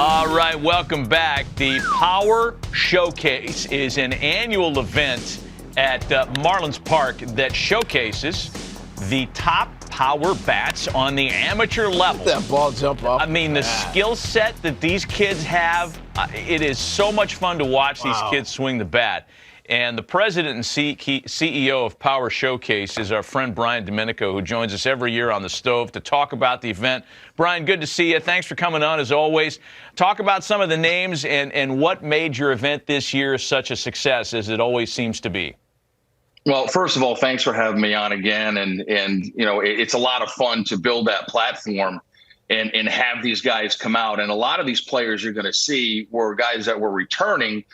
All right, welcome back. The Power Showcase is an annual event at Marlins Park that showcases the top power bats on the amateur level. Let that ball jump up. I mean, the skill set that these kids have, it is so much fun to watch these kids swing the bat. And the president and CEO of Power Showcase is our friend Brian Domenico, who joins us every year on the stove to talk about the event. Brian, good to see you. Thanks for coming on, as always. Talk about some of the names and what made your event this year such a success, as it always seems to be. Well, first of all, thanks for having me on again. And you know, it's a lot of fun to build that platform and have these guys come out. And a lot of these players you're going to see were guys that were returning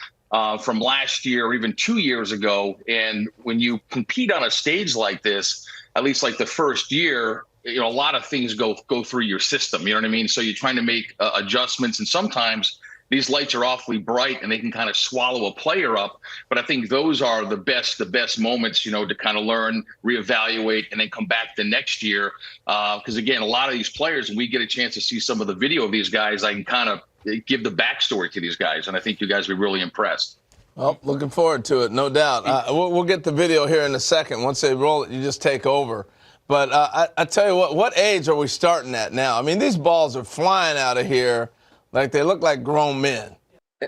from last year or even 2 years ago. And when you compete on a stage like this, at least like the first year, you know, a lot of things go through your system. You know what I mean? So you're trying to make adjustments, and sometimes these lights are awfully bright and they can kind of swallow a player up. But I think those are the best moments, you know, to kind of learn, reevaluate, and then come back the next year. Because again, a lot of these players, when we get a chance to see some of the video of these guys, I can kind of give the backstory to these guys, and I think you guys will be really impressed. Well, looking forward to it, no doubt. We'll get the video here in a second. Once they roll it, you just take over. But I tell you what age are we starting at now? I mean, these balls are flying out of here like they look like grown men.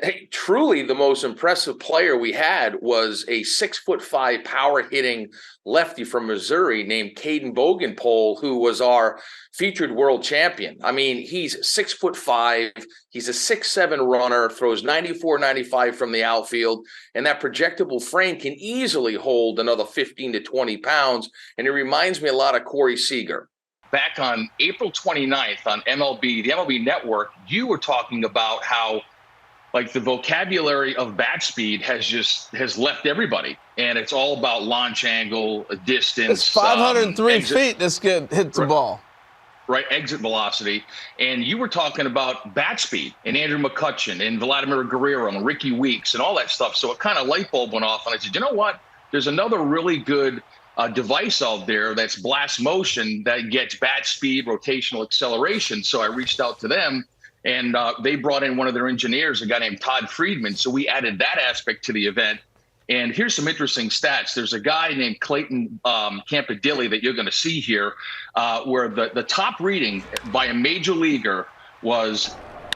Hey, truly the most impressive player we had was a 6'5" power hitting lefty from Missouri named Cade who was our featured world champion. I mean, he's 6'5", he's a 6'7" runner, throws 94, 95 from the outfield, and that projectable frame can easily hold another 15 to 20 pounds. And it reminds me a lot of Corey Seager. Back on April 29th on the MLB Network, you were talking about how like the vocabulary of bat speed has left everybody, and it's all about launch angle, distance. It's 503 feet this kid hits the ball. Right, exit velocity. And you were talking about bat speed and Andrew McCutchen and Vladimir Guerrero and Ricky Weeks and all that stuff. So it kind of light bulb went off, and I said, you know what? There's another really good device out there that's blast motion that gets bat speed, rotational acceleration. So I reached out to them. And they brought in one of their engineers, a guy named Todd Friedman. So we added that aspect to the event. And here's some interesting stats. There's a guy named Clayton Campadilli that you're going to see here, where the top reading by a major leaguer was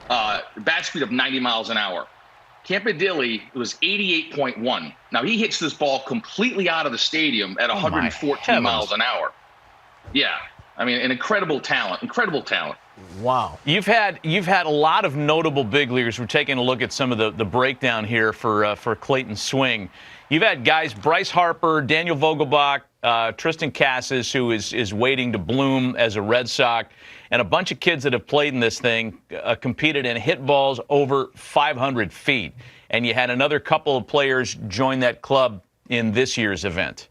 bat speed of 90 miles an hour. Campadilli was 88.1. Now, he hits this ball completely out of the stadium at 114 miles an hour. Yeah. I mean, an incredible talent. Wow. You've had a lot of notable big leaguers. We're taking a look at some of the breakdown here for Clayton's swing. You've had guys, Bryce Harper, Daniel Vogelbach, Tristan Casas, who is waiting to bloom as a Red Sox, and a bunch of kids that have played in this thing, competed and hit balls over 500 feet. And you had another couple of players join that club in this year's event.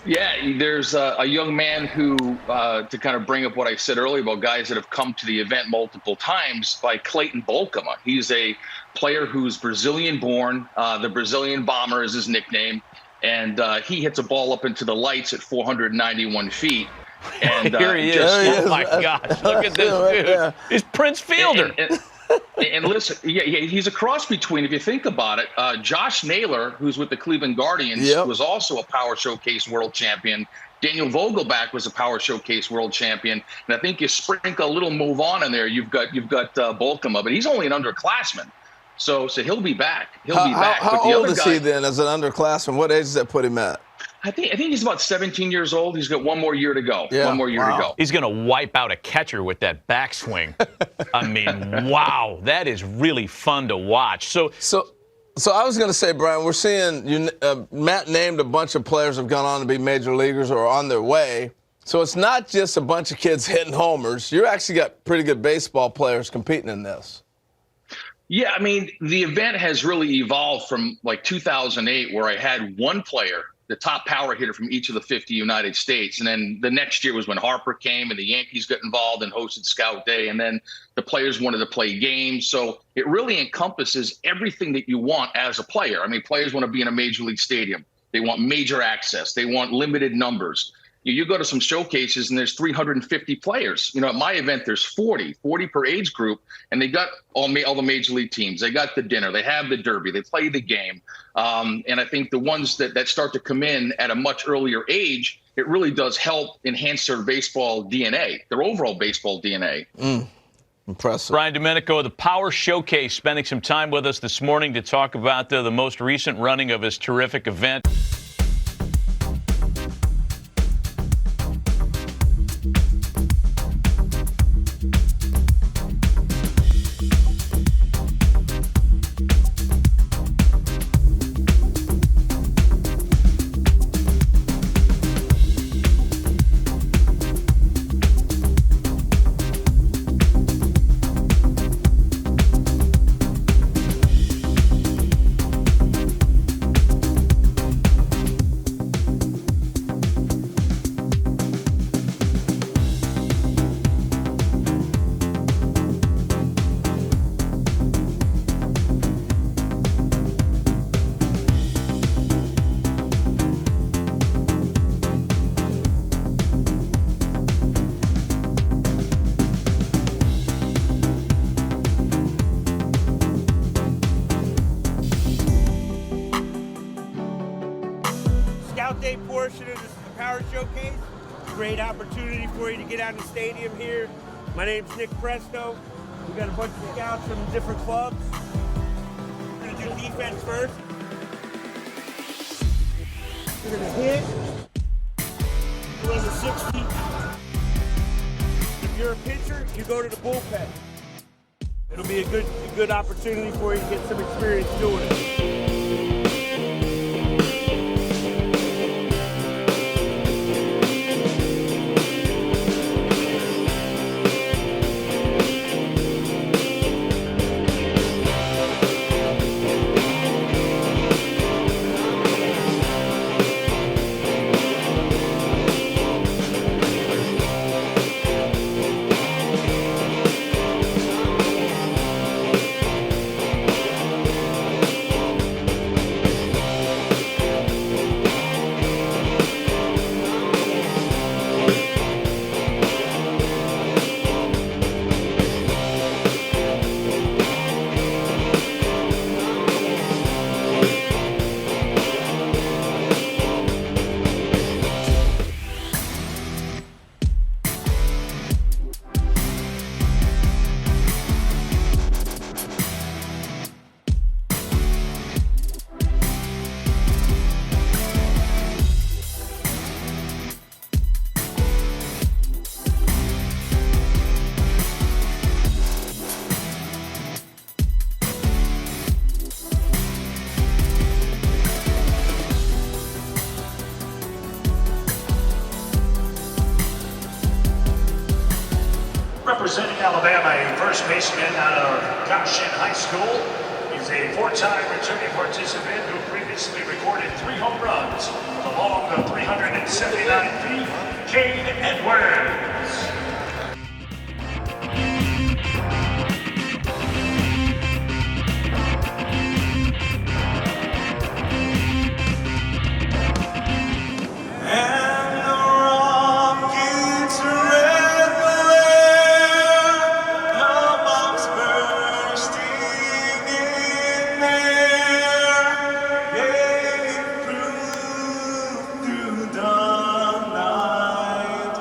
Yeah, there's a young man who, to kind of bring up what I said earlier about guys that have come to the event multiple times, by Clayton Bolkema. He's a player who's Brazilian-born. The Brazilian Bomber is his nickname. And he hits a ball up into the lights at 491 feet. And here he is. Oh, my gosh. Look at this dude. He's Prince Fielder. And listen, yeah, he's a cross between, if you think about it, Josh Naylor, who's with the Cleveland Guardians, was also a Power Showcase world champion. Daniel Vogelbach was a Power Showcase world champion. And I think you sprinkle a little move on in there, you've got Bolkema, but he's only an underclassman. So he'll be back. How old is he then as an underclassman? What age does that put him at? I think he's about 17 years old. He's got one more year to go. Yeah. One more year to go. He's going to wipe out a catcher with that backswing. I mean, wow, that is really fun to watch. So I was going to say, Brian, we're seeing Matt named a bunch of players have gone on to be major leaguers or are on their way. So it's not just a bunch of kids hitting homers. You actually got pretty good baseball players competing in this. Yeah, I mean, the event has really evolved from like 2008, where I had one player, the top power hitter from each of the 50 United States. And then the next year was when Harper came and the Yankees got involved and hosted Scout Day. And then the players wanted to play games. So it really encompasses everything that you want as a player. I mean, players want to be in a major league stadium. They want major access. They want limited numbers. You go to some showcases and there's 350 players. At my event, there's 40 per age group, and they got all the major league teams. They got the dinner, they have the derby, they play the game. And I think the ones that start to come in at a much earlier age, it really does help enhance their baseball DNA, their overall baseball DNA. Impressive. Brian Domenico of the Power Showcase spending some time with us this morning to talk about the most recent running of his terrific event. Scout Day portion of this Power Showcase. Great opportunity for you to get out in the stadium here. My name's Nick Presto. We got a bunch of scouts from different clubs. We're gonna do defense first. We're gonna hit. Run the 60. If you're a pitcher, you go to the bullpen. It'll be a good opportunity for you to get some experience doing it. Representing Alabama, a first baseman out of Goshen High School. He's a four-time returning participant who previously recorded 3 home runs along the 379 feet, Cade Edwards. Through the night.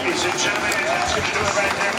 Ladies and gentlemen, that's going to do it right there.